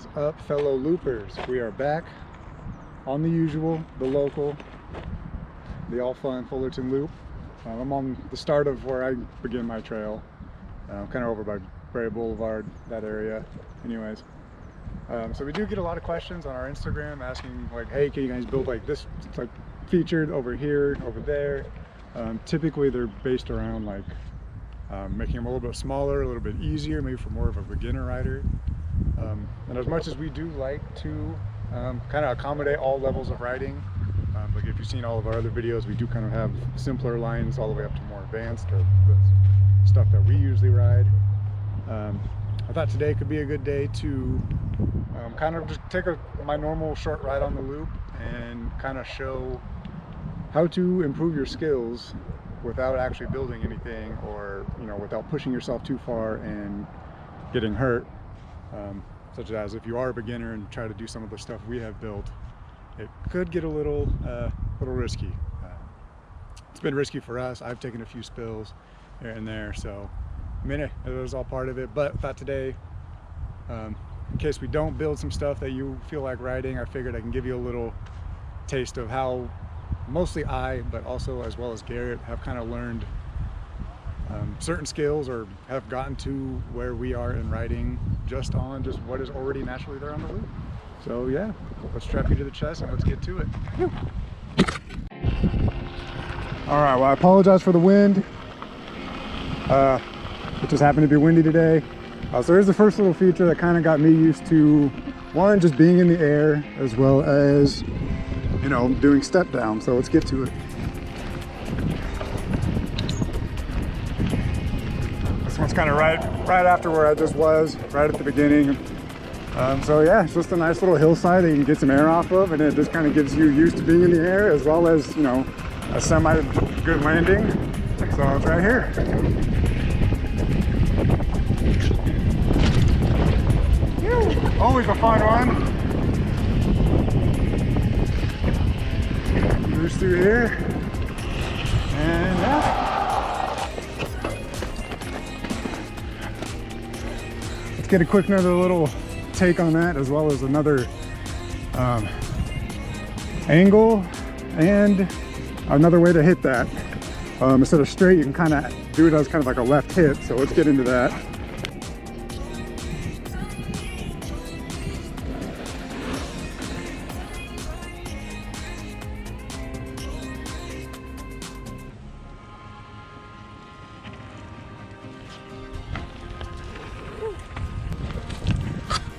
is up, fellow loopers? We are back on the usual, the local, the all fun Fullerton loop. I'm on the start of where I begin my trail, kind of over by Bray Boulevard, that area. Anyways, so we do get a lot of questions on our Instagram asking like, hey, can you guys build like this? It's like featured over here, over there. Typically they're based around like making them a little bit smaller, a little bit easier, maybe for more of a beginner rider. And as much as we do like to kind of accommodate all levels of riding, like if you've seen all of our other videos, we do kind of have simpler lines all the way up to more advanced, or the stuff that we usually ride. I thought today could be a good day to kind of just take my normal short ride on the loop and kind of show how to improve your skills without actually building anything, or without pushing yourself too far and getting hurt. Such as if you are a beginner and try to do some of the stuff we have built, it could get a little risky. It's been risky for us. I've taken a few spills here and there, so I mean, it was all part of it. But I thought today, in case we don't build some stuff that you feel like riding, I figured I can give you a little taste of how mostly I, but also as well as Garrett, have kind of learned certain skills, or have gotten to where we are in riding just on what is already naturally there on the loop. So yeah, let's strap you to the chest and let's get to it. All right, well, I apologize for the wind. It just happened to be windy today. So here's the first little feature that kind of got me used to, one, just being in the air, as well as doing step down. So let's get to it. This one's kind of right after where I just was, right at the beginning. So yeah, it's just a nice little hillside that you can get some air off of, and it just kind of gives you used to being in the air, as well as a semi good landing. So it's right here. Always a fun one. Cruise through here, and yeah. Let's get a quick another little take on that, as well as another angle and another way to hit that. Instead of straight, you can kind of do it as kind of like a left hit. So let's get into that.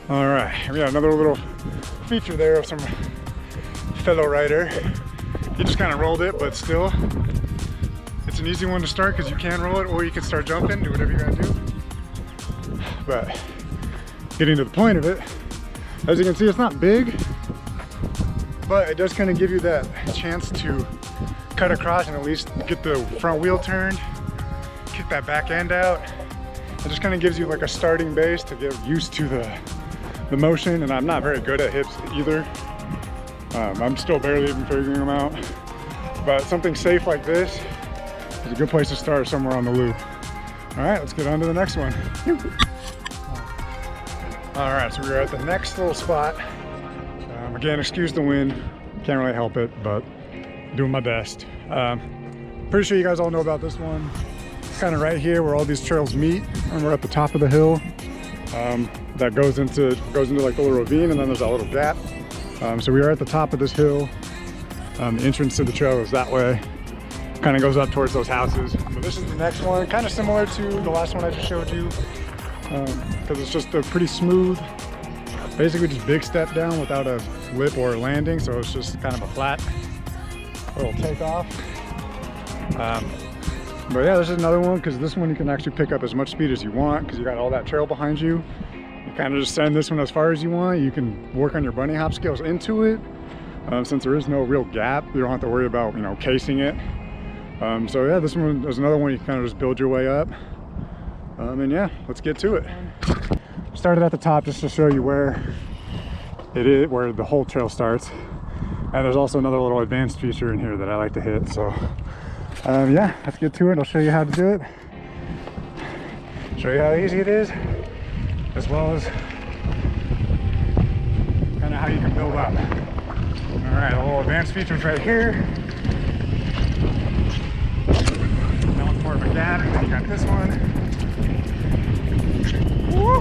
All right, we got another little feature there of some fellow rider. He just kind of rolled it, but still, it's an easy one to start because you can roll it, or you can start jumping, do whatever you gotta do. But getting to the point of it, as you can see, it's not big, but it does kind of give you that chance to cut across and at least get the front wheel turned, kick that back end out. It just kind of gives you like a starting base to get used to the motion, and I'm not very good at hips either. I'm still barely even figuring them out, but something safe like this is a good place to start somewhere on the loop. All right, let's get on to the next one. All right, so we're at the next little spot. Again, excuse the wind, can't really help it, but doing my best. Pretty sure you guys all know about this one. It's kind of right here where all these trails meet, and we're at the top of the hill. That goes into like the little ravine, and then there's that little gap. So we are at the top of this hill. The entrance to the trail is that way. Kind of goes up towards those houses. But this is the next one, kind of similar to the last one I just showed you, because it's just a pretty smooth, basically just big step down without a lip or a landing. So it's just kind of a flat little takeoff. But yeah, this is another one, because this one you can actually pick up as much speed as you want, because you got all that trail behind you. You kind of just send this one as far as you want. You can work on your bunny hop skills into it. Since there is no real gap, you don't have to worry about casing it. So yeah, this one is another one you can kind of just build your way up. And yeah, let's get to it. Started at the top just to show you where it is, where the whole trail starts. And there's also another little advanced feature in here that I like to hit. So yeah, let's get to it. I'll show you how to do it, show you how easy it is, as well as you can build up. All right, a little advanced features right here. That one's more of a gap, and then you got this one. Woo!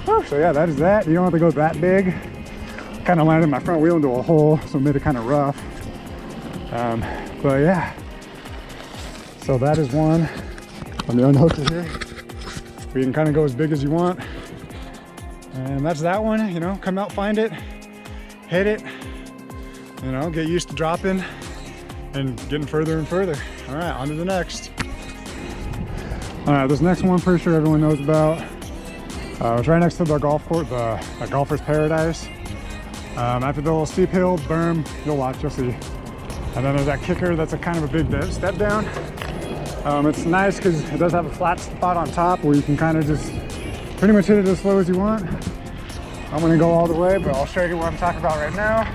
Woo! So yeah, that is that. You don't have to go that big. Kind of landed my front wheel into a hole, so it made it kind of rough. But yeah, so that is one. Let me unhook it here. You can kind of go as big as you want. And that's that one, you know, come out, find it, hit it, you know, get used to dropping and getting further and further. All right, on to the next. All right, this next one, pretty sure everyone knows about. It's right next to the golf course, the Golfer's Paradise. After the little steep hill, berm, you'll watch, you'll see. And then there's that kicker, that's a kind of a big step down. It's nice because it does have a flat spot on top where you can kind of just pretty much hit it as slow as you want. I'm gonna go all the way, but I'll show you what I'm talking about right now.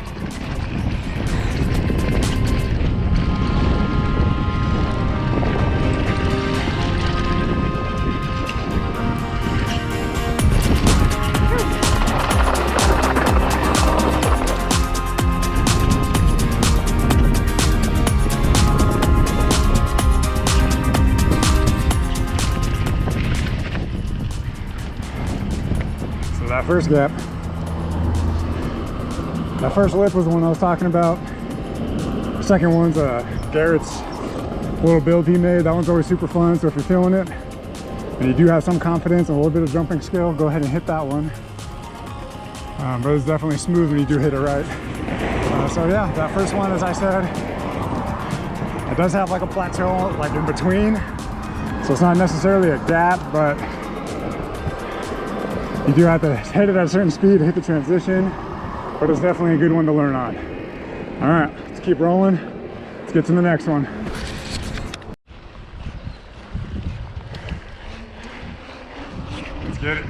That first gap, that first lip was the one I was talking about. The second one's Garrett's little build he made. That one's always super fun, so if you're feeling it and you do have some confidence and a little bit of jumping skill, go ahead and hit that one. But it's definitely smooth when you do hit it right. So yeah, that first one, as I said, it does have like a plateau like in between, so it's not necessarily a gap, but you do have to hit it at a certain speed to hit the transition, but it's definitely a good one to learn on. All right, let's keep rolling. Let's get to the next one. Let's get it.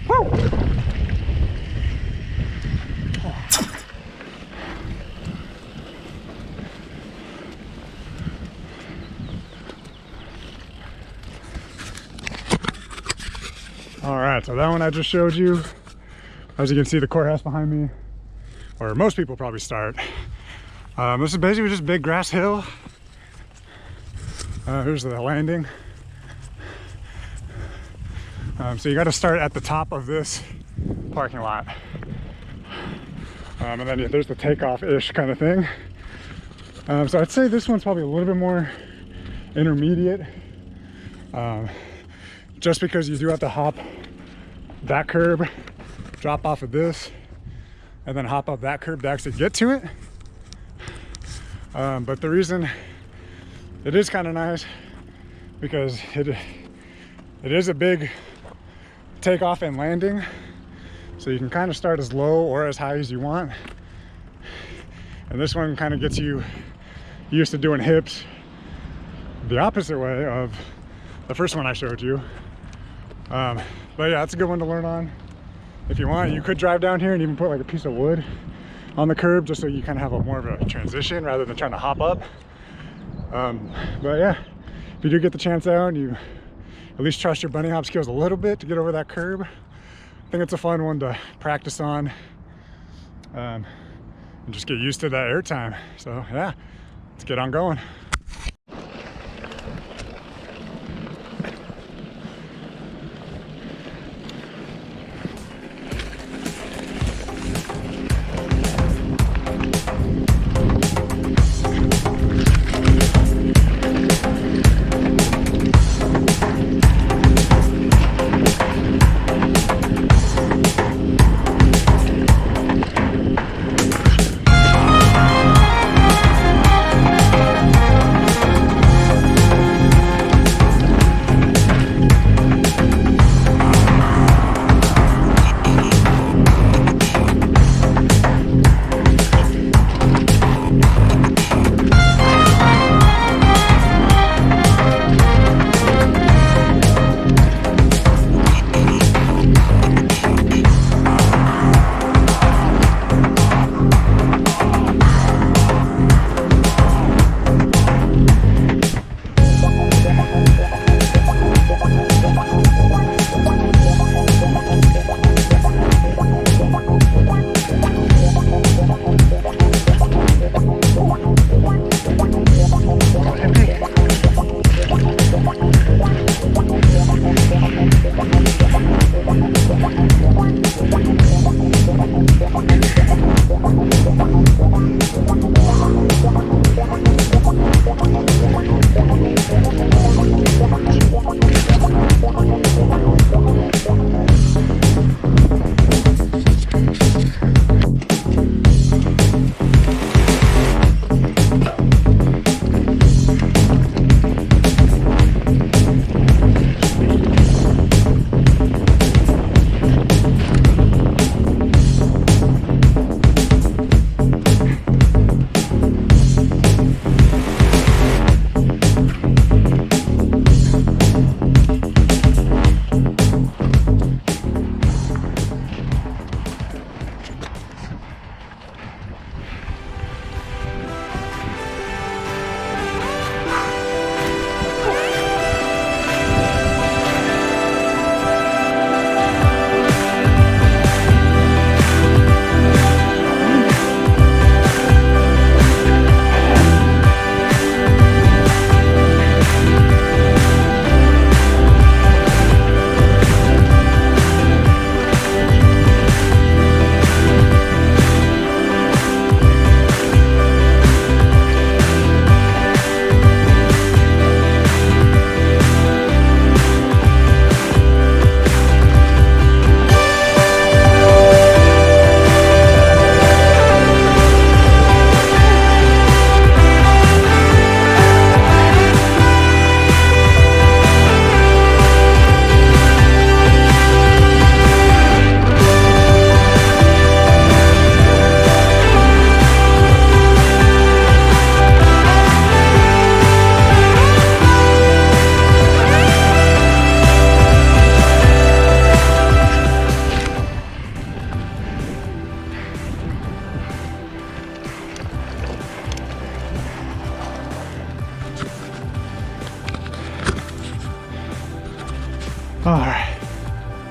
Woo! All right, so that one I just showed you. As you can see, the courthouse behind me, or most people probably start. This is basically just big grass hill. Here's the landing. So you got to start at the top of this parking lot. And then there's the takeoff-ish kind of thing. So I'd say this one's probably a little bit more intermediate. Just because you do have to hop that curb, drop off of this, and then hop up that curb to actually get to it. But the reason it is kind of nice because it is a big takeoff and landing, so you can kind of start as low or as high as you want. And this one kind of gets you used to doing hips the opposite way of the first one I showed you. But yeah, it's a good one to learn on. If you want, you could drive down here and even put like a piece of wood on the curb just so you kind of have a more of a transition rather than trying to hop up. But yeah, if you do get the chance out and you at least trust your bunny hop skills a little bit to get over that curb, I think it's a fun one to practice on and just get used to that air time. So yeah, let's get on going.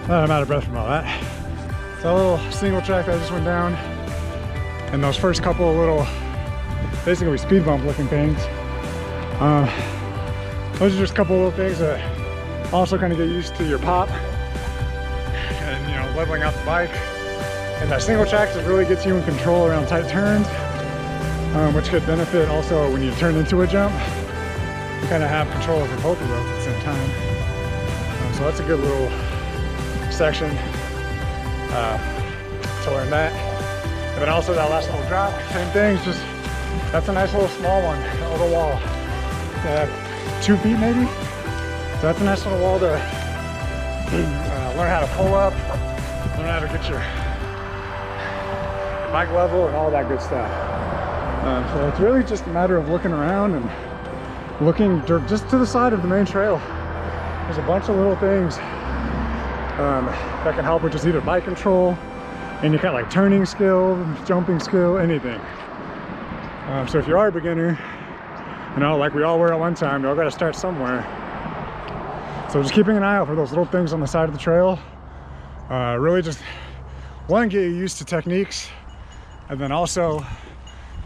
I'm out of breath from all that. So a little single track that I just went down, and those first couple of little, basically speed bump looking things. Those are just a couple of little things that also kind of get used to your pop and, you know, leveling out the bike. And that single track just really gets you in control around tight turns, which could benefit also when you turn into a jump. You kind of have control over both of those at the same time. So that's a good little section to learn that. And then also that last little drop, same thing, it's just, that's a nice little small one, a little wall. 2 feet maybe? So that's a nice little wall to learn how to pull up, learn how to get your bike level and all that good stuff. So it's really just a matter of looking around and looking just to the side of the main trail. There's a bunch of little things that can help with just either bike control, and you kind of like turning skill, jumping skill, anything. So if you are a beginner, you know, like we all were at one time, you all got to start somewhere. So just keeping an eye out for those little things on the side of the trail. Really just, one, get you used to techniques, and then also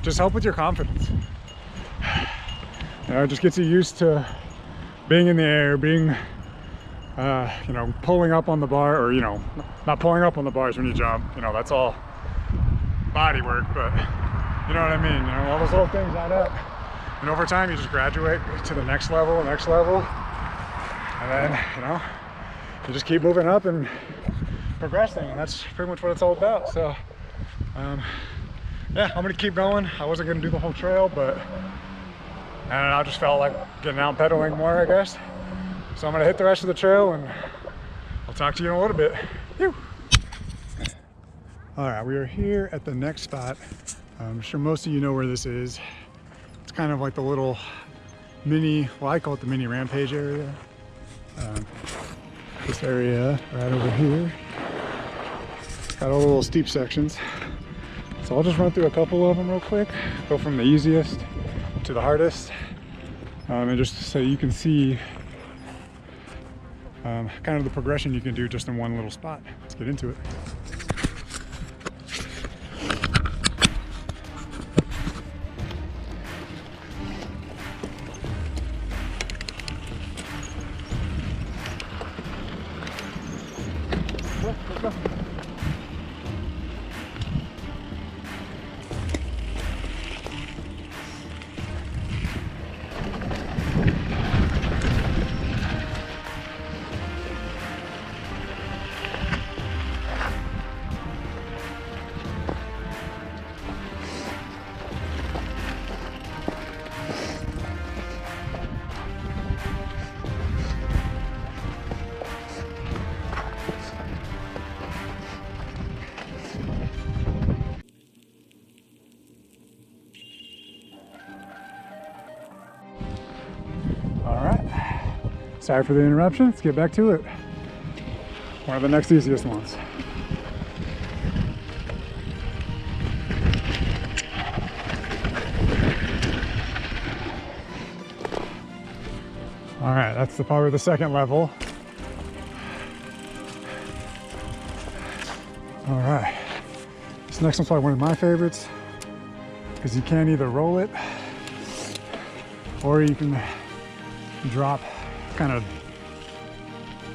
just help with your confidence. You know, it just gets you used to being in the air, being you know, pulling up on the bar, or, you know, not pulling up on the bars when you jump, you know, that's all body work, but you know what I mean, you know, all those little things add up, and over time you just graduate to the next level, and then, you know, you just keep moving up and progressing, and that's pretty much what it's all about. So yeah, I'm gonna keep going. I wasn't gonna do the whole trail, but I just felt like getting out pedaling more, I guess. So I'm gonna hit the rest of the trail, and I'll talk to you in a little bit. Whew. All right, we are here at the next spot. I'm sure most of you know where this is. It's kind of like the little mini, well, I call it the mini rampage area. This area right over here. It's got all the little steep sections. So I'll just run through a couple of them real quick. Go from the easiest to the hardest. And just so you can see kind of the progression you can do just in one little spot. Let's get into it. Let's go. Sorry for the interruption, let's get back to it. One of the next easiest ones. All right, that's probably the second level. All right, this next one's probably one of my favorites because you can either roll it or you can drop, kind of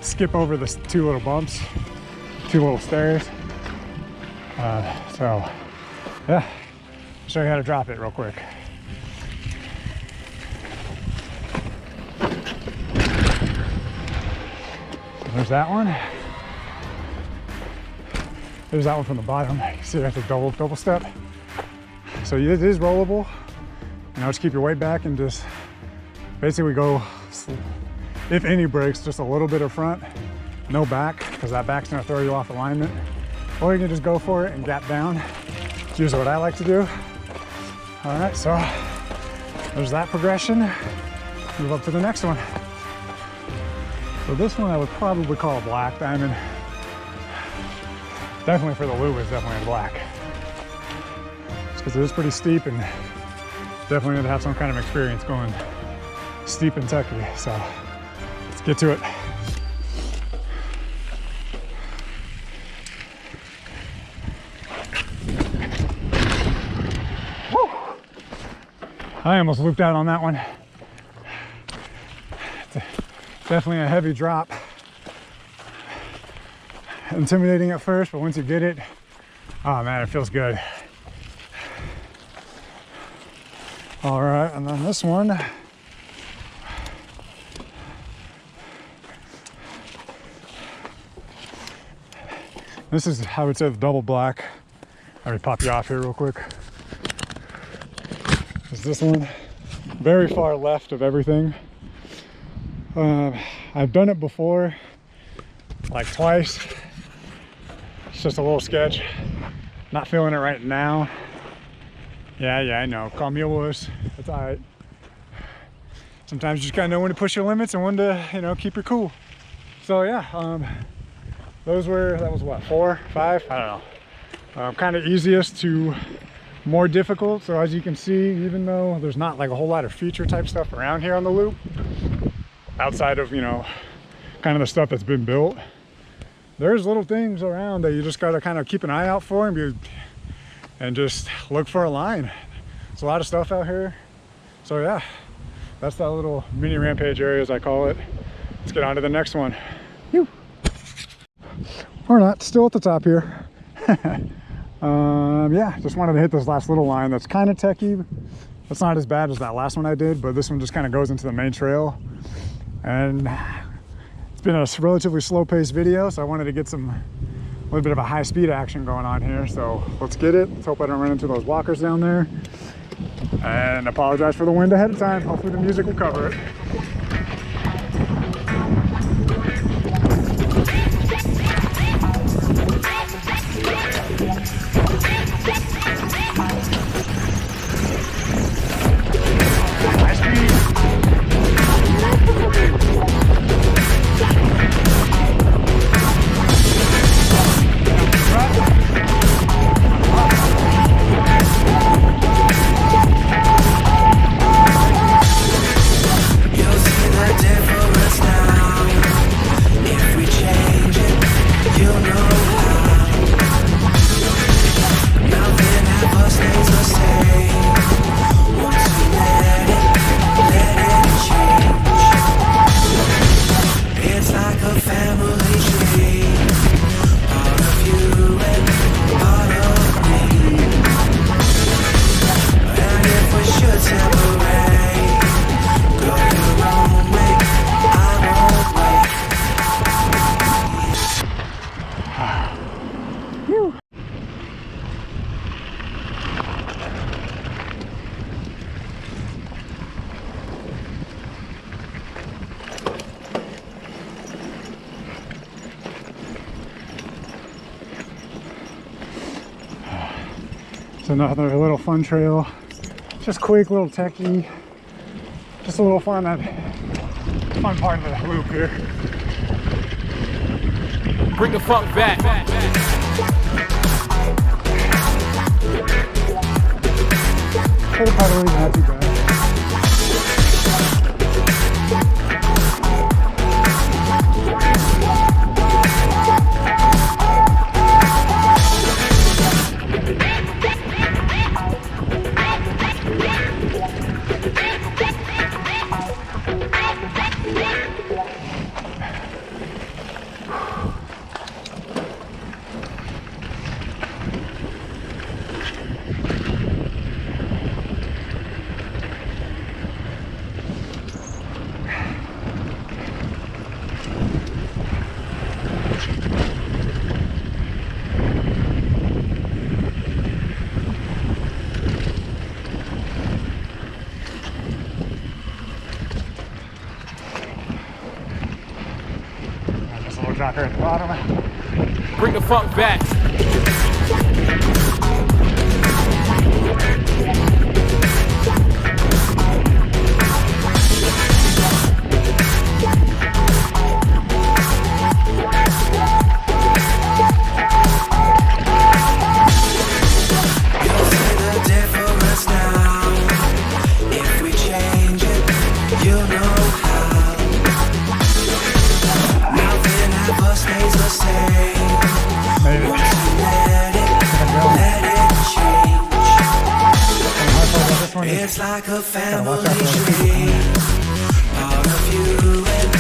skip over the 2 little bumps, 2 little stairs. So yeah, I'll show you how to drop it real quick. There's that one. There's that one from the bottom. You see that's a double step. So it is rollable. And now just keep your weight back and just basically go, if any brakes, just a little bit of front, no back, because that back's gonna throw you off alignment. Or you can just go for it and gap down. It's usually what I like to do. All right, so there's that progression. Move up to the next one. So this one I would probably call a black diamond. Definitely for the loop, it's definitely in black. Just because it is pretty steep and definitely need to have some kind of experience going steep and techy. So let's get to it. I almost looped out on that one. Definitely a heavy drop. Intimidating at first, but once you get it, oh man, it feels good. All right, and then this one. This is, I would say, the double black. Let me pop you off here real quick. Is this one very far left of everything. I've done it before, like twice. It's just a little sketch. Not feeling it right now. Yeah, I know. Call me a wuss. That's all right. Sometimes you just gotta know when to push your limits and when to, you know, keep your cool. So yeah, that was what, 4, 5? I don't know. Kind of easiest to more difficult. So as you can see, even though there's not like a whole lot of feature type stuff around here on the loop, outside of, you know, kind of the stuff that's been built, there's little things around that you just got to kind of keep an eye out for and just look for a line. There's a lot of stuff out here. So yeah, that's that little mini rampage area, as I call it. Let's get on to the next one. Whew. We're not still at the top here. Yeah, just wanted to hit this last little line that's kind of techy. It's not as bad as that last one I did, but this one just kind of goes into the main trail. And it's been a relatively slow-paced video, so I wanted to get a little bit of a high-speed action going on here. So let's get it. Let's hope I don't run into those walkers down there. And apologize for the wind ahead of time. Hopefully the music will cover it. It's another little fun trail, just quick, little techie, just a little fun part of the loop here. Bring the funk back. Little puddly, not too bad. Drop here at the bottom. Bring the funk back. Made it. kind of It's like a watch family out for other people tree. behind. Part of you and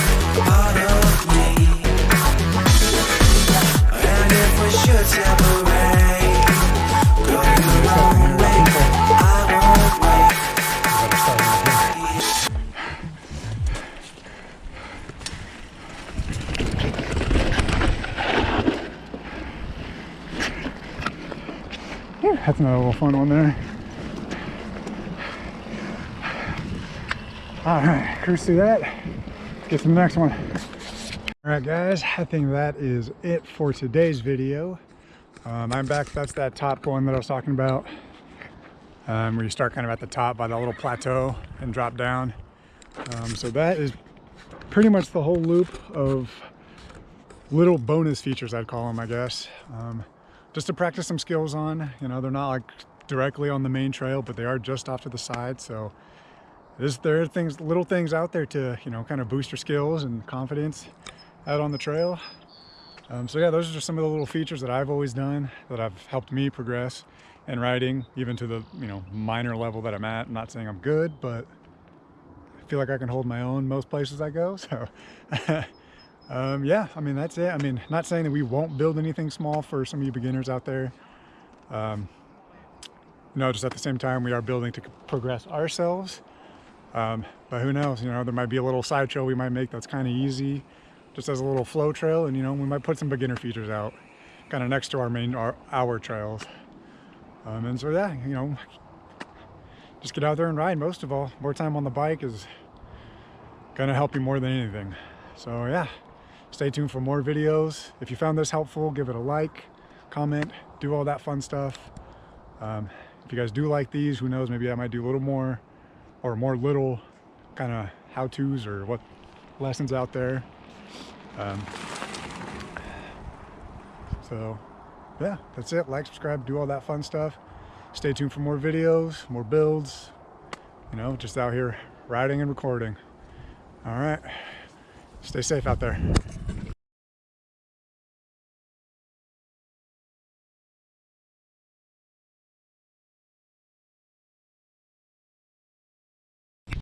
part of me. And if we should separate, go your own way, I won't wait. That's another little fun one there. All right, cruise through that. Let's get to the next one. All right, guys, I think that is it for today's video. I'm back. That's that top one that I was talking about, where you start kind of at the top by that little plateau and drop down. So that is pretty much the whole loop of little bonus features, I'd call them, I guess. Just to practice some skills on. You know, they're not like directly on the main trail, but they are just off to the side. So there are things, little things out there to, you know, kind of boost your skills and confidence out on the trail. So yeah, those are just some of the little features that I've always done that have helped me progress in riding, even to the, you know, minor level that I'm at. I'm not saying I'm good, but I feel like I can hold my own most places I go. So yeah, I mean, that's it. I mean, not saying that we won't build anything small for some of you beginners out there. No, just at the same time, we are building to progress ourselves. But who knows, you know, there might be a little side trail we might make that's kind of easy, just as a little flow trail, and you know, we might put some beginner features out kind of next to our main, our trails. And so yeah, you know, just get out there and ride. Most of all, more time on the bike is gonna help you more than anything. So yeah, stay tuned for more videos. If you found this helpful, give it a like, comment, do all that fun stuff. If you guys do like these, who knows, maybe I might do a little more, or more little kind of how-tos or what lessons out there. So yeah, that's it. Like, subscribe, do all that fun stuff. Stay tuned for more videos, more builds, you know, just out here riding and recording. All right, stay safe out there.